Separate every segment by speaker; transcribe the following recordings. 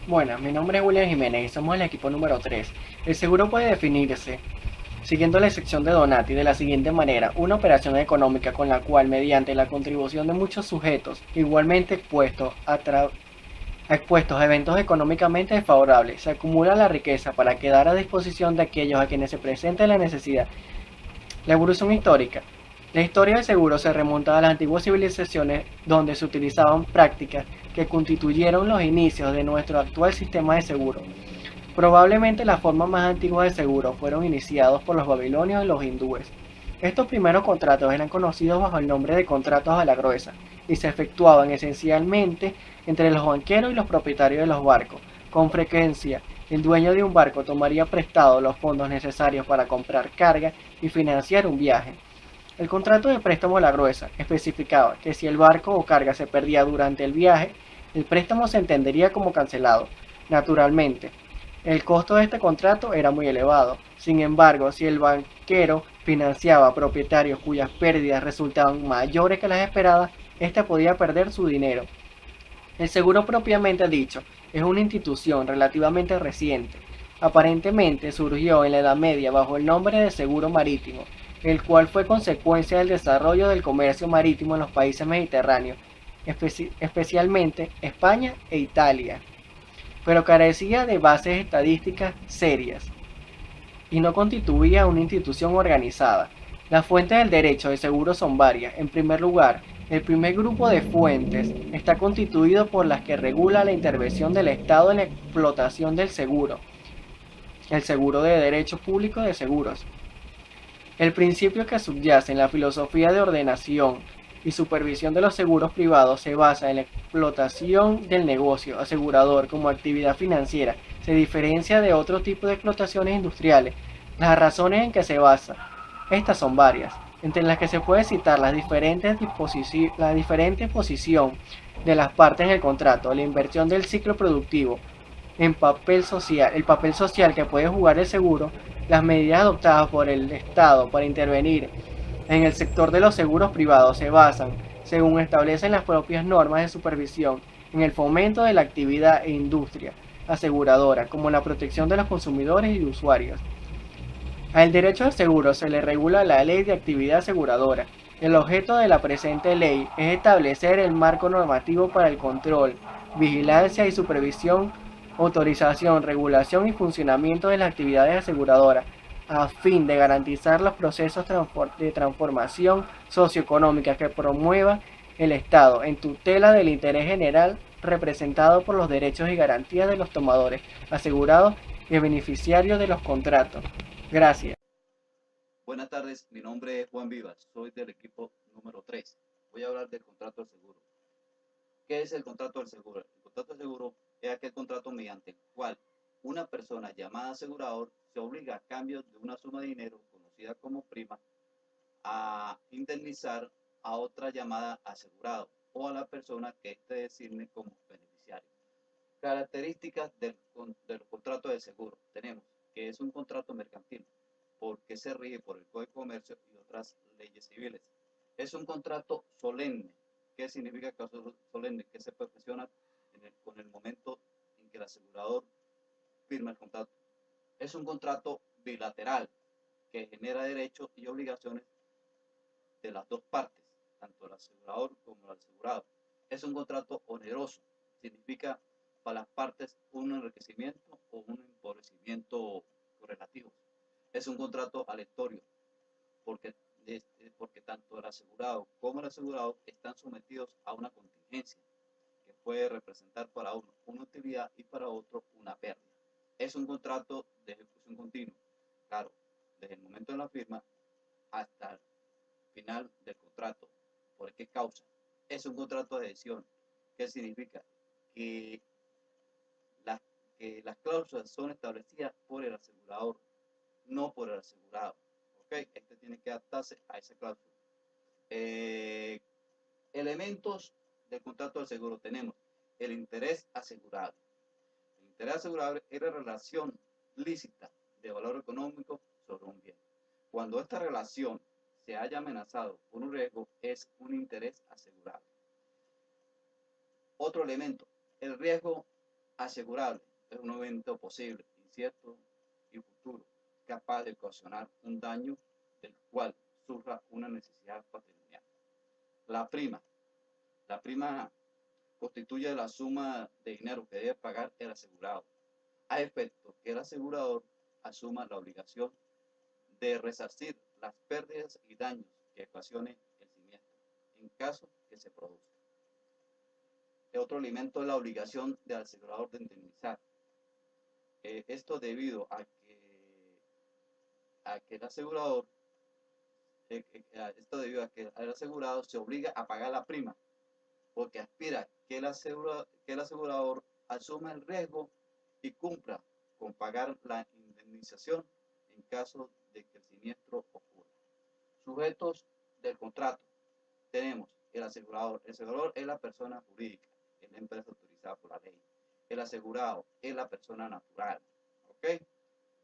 Speaker 1: Buenas, mi nombre es William Jiménez y somos el equipo número 3. El seguro puede definirse, siguiendo la sección de Donati, de la siguiente manera: una operación económica con la cual, mediante la contribución de muchos sujetos igualmente expuestos a eventos económicamente desfavorables, se acumula la riqueza para quedar a disposición de aquellos a quienes se presente la necesidad. La evolución histórica. La historia del seguro se remonta a las antiguas civilizaciones donde se utilizaban prácticas que constituyeron los inicios de nuestro actual sistema de seguro. Probablemente las formas más antiguas de seguro fueron iniciados por los babilonios y los hindúes. Estos primeros contratos eran conocidos bajo el nombre de contratos a la gruesa y se efectuaban esencialmente entre los banqueros y los propietarios de los barcos. Con frecuencia, el dueño de un barco tomaría prestado los fondos necesarios para comprar carga y financiar un viaje. El contrato de préstamo a la gruesa especificaba que si el barco o carga se perdía durante el viaje, el préstamo se entendería como cancelado. Naturalmente, el costo de este contrato era muy elevado. Sin embargo, si el banquero financiaba a propietarios cuyas pérdidas resultaban mayores que las esperadas, éste podía perder su dinero. El seguro propiamente dicho es una institución relativamente reciente. Aparentemente surgió en la Edad Media bajo el nombre de seguro marítimo, el cual fue consecuencia del desarrollo del comercio marítimo en los países mediterráneos, especialmente España e Italia, pero carecía de bases estadísticas serias y no constituía una institución organizada. Las fuentes del derecho de seguro son varias. En primer lugar, el primer grupo de fuentes está constituido por las que regula la intervención del Estado en la explotación del seguro, el seguro de derecho público de seguros. El principio que subyace en la filosofía de ordenación y supervisión de los seguros privados se basa en la explotación del negocio asegurador como actividad financiera. Se diferencia de otro tipo de explotaciones industriales. Las razones en que se basa, estas son varias, entre las que se puede citar la diferente posición de las partes en el contrato, la inversión del ciclo productivo, el papel social que puede jugar el seguro, las medidas adoptadas por el Estado para intervenir en el sector de los seguros privados se basan, según establecen las propias normas de supervisión, en el fomento de la actividad e industria aseguradora, como la protección de los consumidores y usuarios. Al derecho al seguro se le regula la Ley de Actividad Aseguradora. El objeto de la presente ley es establecer el marco normativo para el control, vigilancia y supervisión, autorización, regulación y funcionamiento de las actividades aseguradoras, a fin de garantizar los procesos de transformación socioeconómica que promueva el Estado en tutela del interés general representado por los derechos y garantías de los tomadores, asegurados y beneficiarios de los contratos. Gracias.
Speaker 2: Buenas tardes, mi nombre es Juan Vivas, soy del equipo número 3. Voy a hablar del contrato del seguro. ¿Qué es el contrato del seguro? El contrato del seguro es aquel contrato mediante el cual una persona llamada asegurador se obliga a cambio de una suma de dinero conocida como prima a indemnizar a otra llamada asegurado o a la persona que éste designe como beneficiario. Características del contrato de seguro. Tenemos que es un contrato mercantil porque se rige por el Código de Comercio y otras leyes civiles. Es un contrato solemne. ¿Qué significa caso solemne? Que se perfecciona con el momento en que el asegurador firma el contrato. Es un contrato bilateral que genera derechos y obligaciones de las dos partes, tanto el asegurador como el asegurado. Es un contrato oneroso, significa para las partes un enriquecimiento o un empobrecimiento relativo. Es un contrato aleatorio, porque, porque tanto el asegurado como el asegurado están sometidos a una contingencia que puede representar para uno una utilidad y para otro una pérdida. Es un contrato de ejecución continua, claro, desde el momento de la firma hasta el final del contrato. ¿Por qué causa? Es un contrato de adhesión. ¿Qué significa? Que las, que las cláusulas son establecidas por el asegurador, no por el asegurado. ¿Okay? Este tiene que adaptarse a esa cláusula. Eh, Elementos del contrato de seguro tenemos el interés asegurado. El interés asegurable es la relación lícita de valor económico sobre un bien. Cuando esta relación se haya amenazado por un riesgo, es un interés asegurable. Otro elemento, el riesgo Asegurable es un evento posible, incierto y futuro, capaz de ocasionar un daño del cual surja una necesidad patrimonial. La prima. La prima constituye la suma de dinero que debe pagar el asegurado, a efecto que el asegurador asuma la obligación de resarcir las pérdidas y daños que ocasione el siniestro, en caso que se produzca. El otro elemento es la obligación del asegurador de indemnizar. Esto debido a que el asegurador, el asegurado se obliga a pagar la prima, porque aspira que el asegurador asuma el riesgo y cumpla con pagar la indemnización en caso de que el siniestro ocurra. Sujetos del contrato. Tenemos el asegurador. El asegurador es la persona jurídica, es la empresa autorizada por la ley. El asegurado es la persona natural, ¿ok?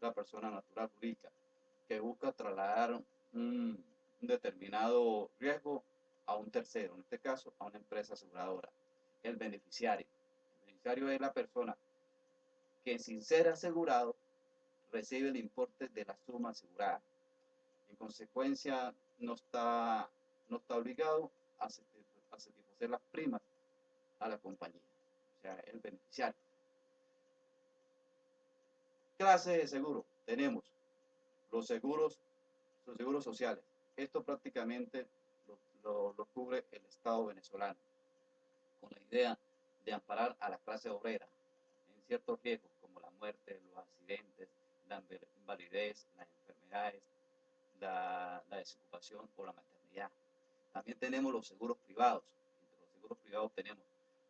Speaker 2: La persona natural jurídica que busca trasladar un determinado riesgo a un tercero, en este caso a una empresa aseguradora. El beneficiario. El beneficiario es la persona que, sin ser asegurado, recibe el importe de la suma asegurada. En consecuencia, no está obligado a satisfacer las primas a la compañía, o sea, el beneficiario. Clases de seguro. Tenemos los seguros sociales. Esto prácticamente lo cubre el Estado venezolano, con la idea de amparar a la clase obrera en ciertos riesgos como la muerte, los accidentes, la invalidez, las enfermedades, la desocupación o la maternidad. También tenemos los seguros privados. Entre los seguros privados tenemos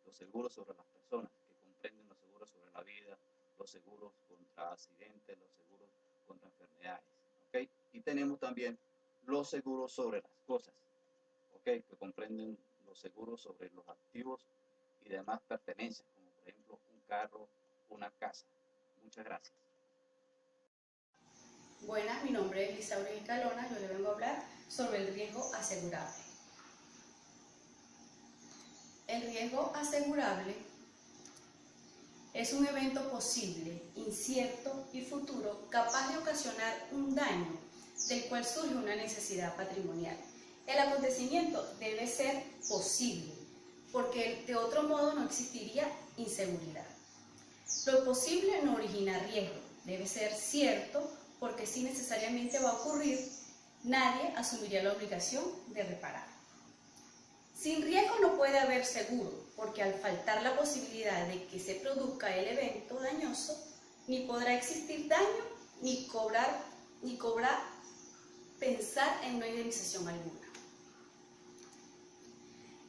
Speaker 2: los seguros sobre las personas, que comprenden los seguros sobre la vida, los seguros contra accidentes, los seguros contra enfermedades, ¿okay? Y tenemos también los seguros sobre las cosas, ¿okay? Que comprenden los seguros sobre los activos y demás pertenencias, como por ejemplo un carro, una casa. Muchas gracias.
Speaker 3: Buenas, mi nombre es Lisauri Escalona, yo le vengo a hablar sobre el riesgo asegurable. El riesgo asegurable es un evento posible, incierto y futuro capaz de ocasionar un daño del cual surge una necesidad patrimonial. El acontecimiento debe ser posible, porque de otro modo no existiría inseguridad. Lo posible no origina riesgo, debe ser cierto, porque si necesariamente va a ocurrir, nadie asumiría la obligación de reparar. Sin riesgo no puede haber seguro, porque al faltar la posibilidad de que se produzca el evento dañoso, ni podrá existir daño, ni cobrar pensar en una indemnización alguna.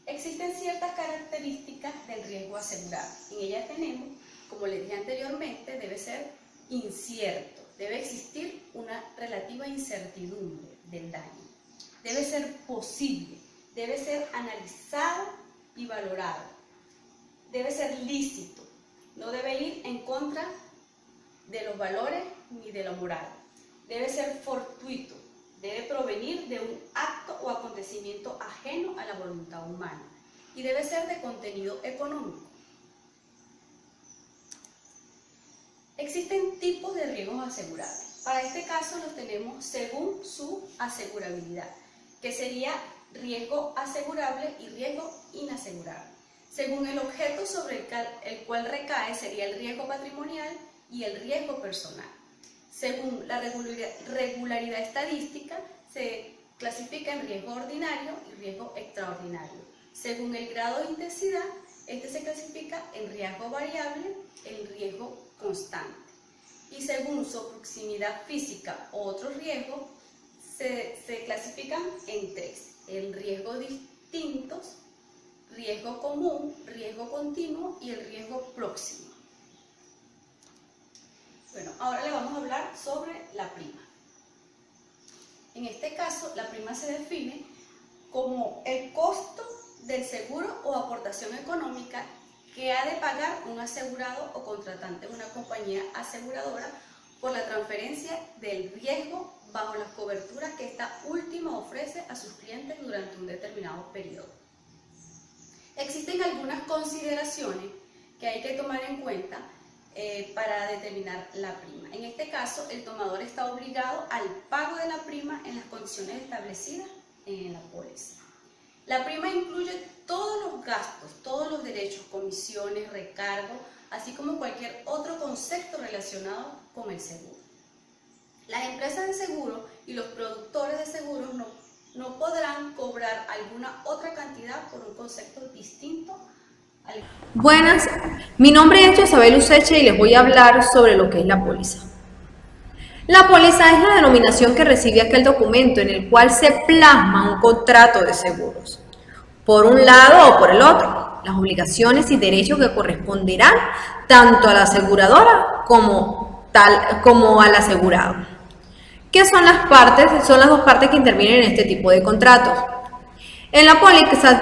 Speaker 3: Existen ciertas características del riesgo asegurable. En ella tenemos, como les dije anteriormente, debe ser incierto, debe existir una relativa incertidumbre del daño, debe ser posible, debe ser analizado y valorado, debe ser lícito, no debe ir en contra de los valores ni de la moral, debe ser fortuito, debe provenir de un acto o acontecimiento ajeno a la voluntad humana y debe ser de contenido económico. Existen tipos de riesgos asegurables. Para este caso los tenemos según su asegurabilidad, que sería riesgo asegurable y riesgo inasegurable. Según el objeto sobre el cual recae sería el riesgo patrimonial y el riesgo personal. Según la regularidad estadística se clasifica en riesgo ordinario y riesgo extraordinario. Según el grado de intensidad, este se clasifica en riesgo variable, en riesgo constante. Y según su proximidad física o otros riesgos, se clasifican en tres: el riesgo distintos, riesgo común, riesgo continuo y el riesgo próximo. Bueno, ahora le vamos a hablar sobre la prima. En este caso, la prima se define como el costo del seguro o aportación económica que ha de pagar un asegurado o contratante de una compañía aseguradora por la transferencia del riesgo bajo las coberturas que esta última ofrece a sus clientes durante un determinado periodo. Existen algunas consideraciones que hay que tomar en cuenta para determinar la prima. En este caso, el tomador está obligado al pago de la prima en las condiciones establecidas en la póliza. La prima incluye todos los gastos, todos los derechos, comisiones, recargos, así como cualquier otro concepto relacionado con el seguro. Las empresas de seguro y los productores de seguros no podrán cobrar alguna otra cantidad por un concepto distinto.
Speaker 4: Buenas, mi nombre es Josabel Useche y les voy a hablar sobre lo que es la póliza. La póliza es la denominación que recibe aquel documento en el cual se plasma un contrato de seguros. Por un lado o por el otro, las obligaciones y derechos que corresponderán tanto a la aseguradora como al asegurado. ¿Qué son las partes? Son las dos partes que intervienen en este tipo de contratos. La póliza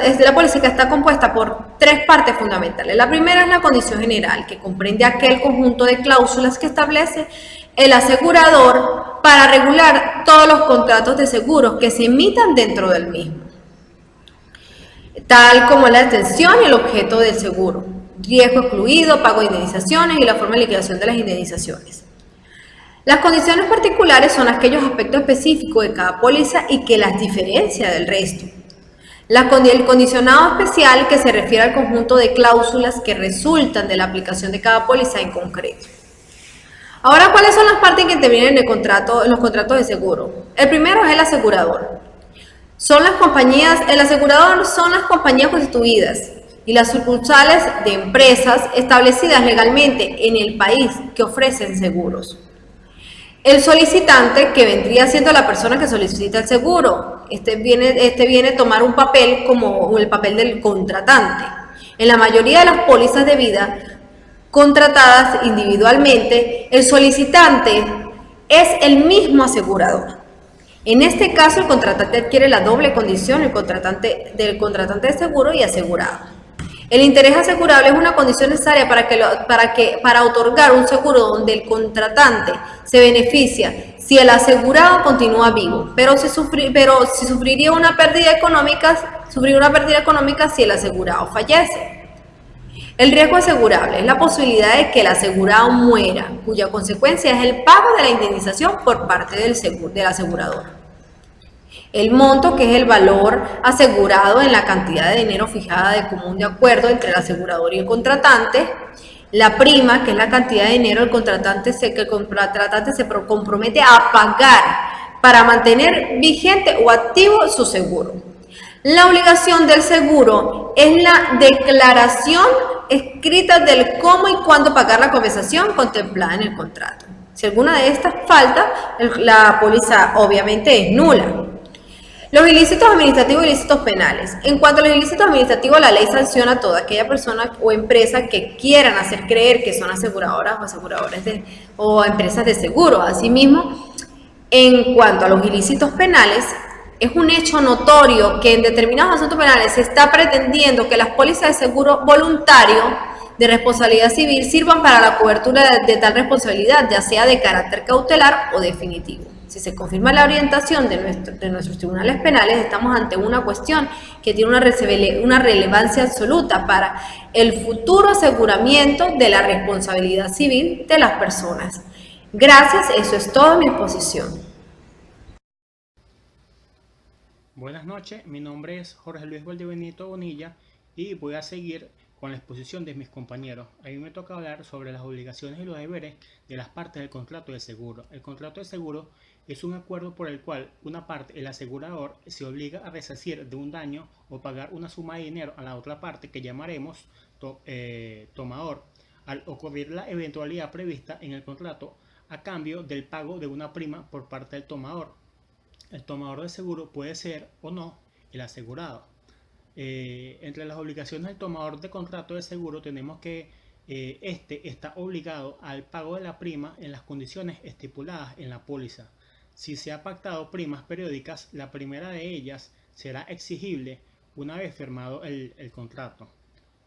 Speaker 4: está compuesta por tres partes fundamentales. La primera es la condición general, que comprende aquel conjunto de cláusulas que establece el asegurador para regular todos los contratos de seguros que se emitan dentro del mismo, tal como la extensión y el objeto del seguro, riesgo excluido, pago de indemnizaciones y la forma de liquidación de las indemnizaciones. Las condiciones particulares son aquellos aspectos específicos de cada póliza y que las diferencia del resto. El condicionado especial, que se refiere al conjunto de cláusulas que resultan de la aplicación de cada póliza en concreto. Ahora, ¿cuáles son las partes que intervienen en los contratos de seguro? El primero es el asegurador. El asegurador son las compañías constituidas y las sucursales de empresas establecidas legalmente en el país que ofrecen seguros. El solicitante, que vendría siendo la persona que solicita el seguro, este viene a tomar un papel como el papel del contratante. En la mayoría de las pólizas de vida contratadas individualmente, el solicitante es el mismo asegurador. En este caso, el contratante adquiere la doble condición del contratante de seguro y asegurado. El interés asegurable es una condición necesaria para otorgar un seguro donde el contratante se beneficia si el asegurado continúa vivo, pero sufriría una pérdida económica si el asegurado fallece. El riesgo asegurable es la posibilidad de que el asegurado muera, cuya consecuencia es el pago de la indemnización por parte del asegurador. El monto, que es el valor asegurado en la cantidad de dinero fijada de común de acuerdo entre el asegurador y el contratante. La prima, que es la cantidad de dinero que el contratante se compromete a pagar para mantener vigente o activo su seguro. La obligación del seguro es la declaración escrita del cómo y cuándo pagar la compensación contemplada en el contrato. Si alguna de estas falta, la póliza obviamente es nula. Los ilícitos administrativos y ilícitos penales. En cuanto a los ilícitos administrativos, la ley sanciona a toda aquella persona o empresa que quieran hacer creer que son aseguradoras o empresas de seguro. Asimismo, en cuanto a los ilícitos penales, es un hecho notorio que en determinados asuntos penales se está pretendiendo que las pólizas de seguro voluntario de responsabilidad civil sirvan para la cobertura de tal responsabilidad, ya sea de carácter cautelar o definitivo. Si se confirma la orientación de nuestros tribunales penales, estamos ante una cuestión que tiene una relevancia absoluta para el futuro aseguramiento de la responsabilidad civil de las personas. Gracias, eso es toda mi exposición.
Speaker 5: Buenas noches, mi nombre es Jorge Luis Valdebenito Bonilla y voy a seguir con la exposición de mis compañeros. A mí me toca hablar sobre las obligaciones y los deberes de las partes del contrato de seguro. El contrato de seguro es un acuerdo por el cual una parte, el asegurador, se obliga a resarcir de un daño o pagar una suma de dinero a la otra parte que llamaremos tomador, al ocurrir la eventualidad prevista en el contrato a cambio del pago de una prima por parte del tomador. El tomador de seguro puede ser o no el asegurado. Entre las obligaciones del tomador de contrato de seguro tenemos que este está obligado al pago de la prima en las condiciones estipuladas en la póliza. Si se ha pactado primas periódicas, la primera de ellas será exigible una vez firmado el contrato.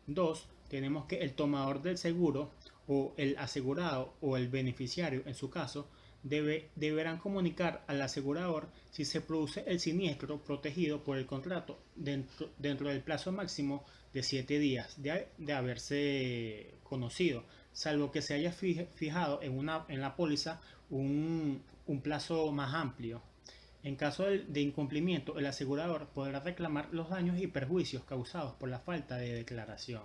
Speaker 5: 2. Tenemos que el tomador del seguro o el asegurado o el beneficiario en su caso deberán comunicar al asegurador si se produce el siniestro protegido por el contrato dentro del plazo máximo de 7 días de haberse desconocido, salvo que se haya fijado en la póliza un plazo más amplio. En caso de incumplimiento, el asegurador podrá reclamar los daños y perjuicios causados por la falta de declaración.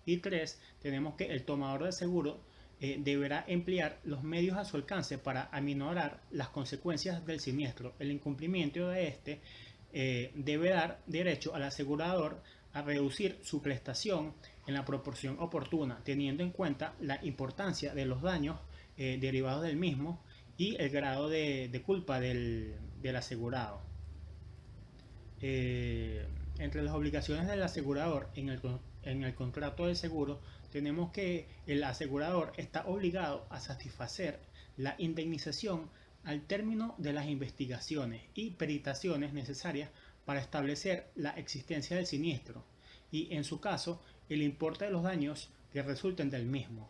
Speaker 5: Y 3, tenemos que el tomador de seguro deberá emplear los medios a su alcance para aminorar las consecuencias del siniestro. El incumplimiento de este debe dar derecho al asegurador a reducir su prestación en la proporción oportuna, teniendo en cuenta la importancia de los daños derivados del mismo y el grado de culpa del asegurado. Entre las obligaciones del asegurador en el contrato de seguro, tenemos que el asegurador está obligado a satisfacer la indemnización al término de las investigaciones y peritaciones necesarias para establecer la existencia del siniestro y, en su caso, el importe de los daños que resulten del mismo.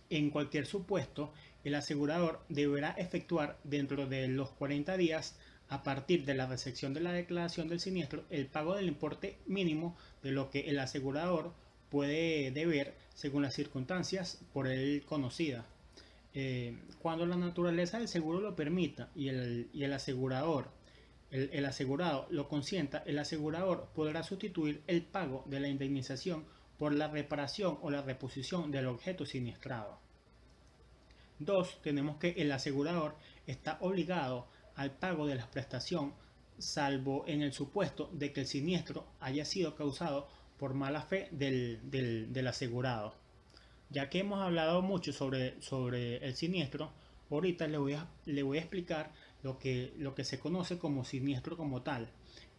Speaker 5: En cualquier supuesto, el asegurador deberá efectuar dentro de los 40 días a partir de la recepción de la declaración del siniestro el pago del importe mínimo de lo que el asegurador puede deber según las circunstancias por él conocidas. Cuando la naturaleza del seguro lo permita y el asegurado lo consienta, el asegurador podrá sustituir el pago de la indemnización por la reparación o la reposición del objeto siniestrado. 2. Tenemos que el asegurador está obligado al pago de la prestación, salvo en el supuesto de que el siniestro haya sido causado por mala fe del asegurado. Ya que hemos hablado mucho sobre el siniestro, ahorita le voy a explicar lo que se conoce como siniestro como tal.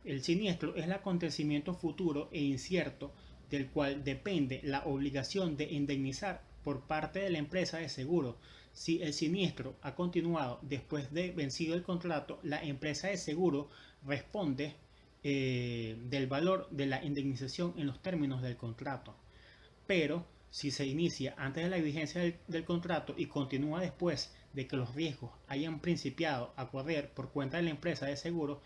Speaker 5: El siniestro es el acontecimiento futuro e incierto del cual depende la obligación de indemnizar por parte de la empresa de seguro. Si el siniestro ha continuado después de vencido el contrato, la empresa de seguro responde del valor de la indemnización en los términos del contrato. Pero si se inicia antes de la vigencia del contrato y continúa después de que los riesgos hayan principiado a correr por cuenta de la empresa de seguro,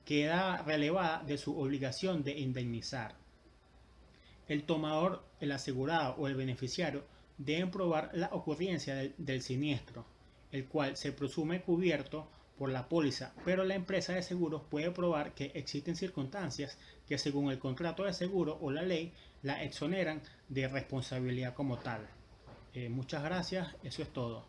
Speaker 5: queda relevada de su obligación de indemnizar. El tomador, el asegurado o el beneficiario deben probar la ocurrencia del siniestro, el cual se presume cubierto por la póliza, pero la empresa de seguros puede probar que existen circunstancias que, según el contrato de seguro o la ley, la exoneran de responsabilidad como tal. Muchas gracias, eso es todo.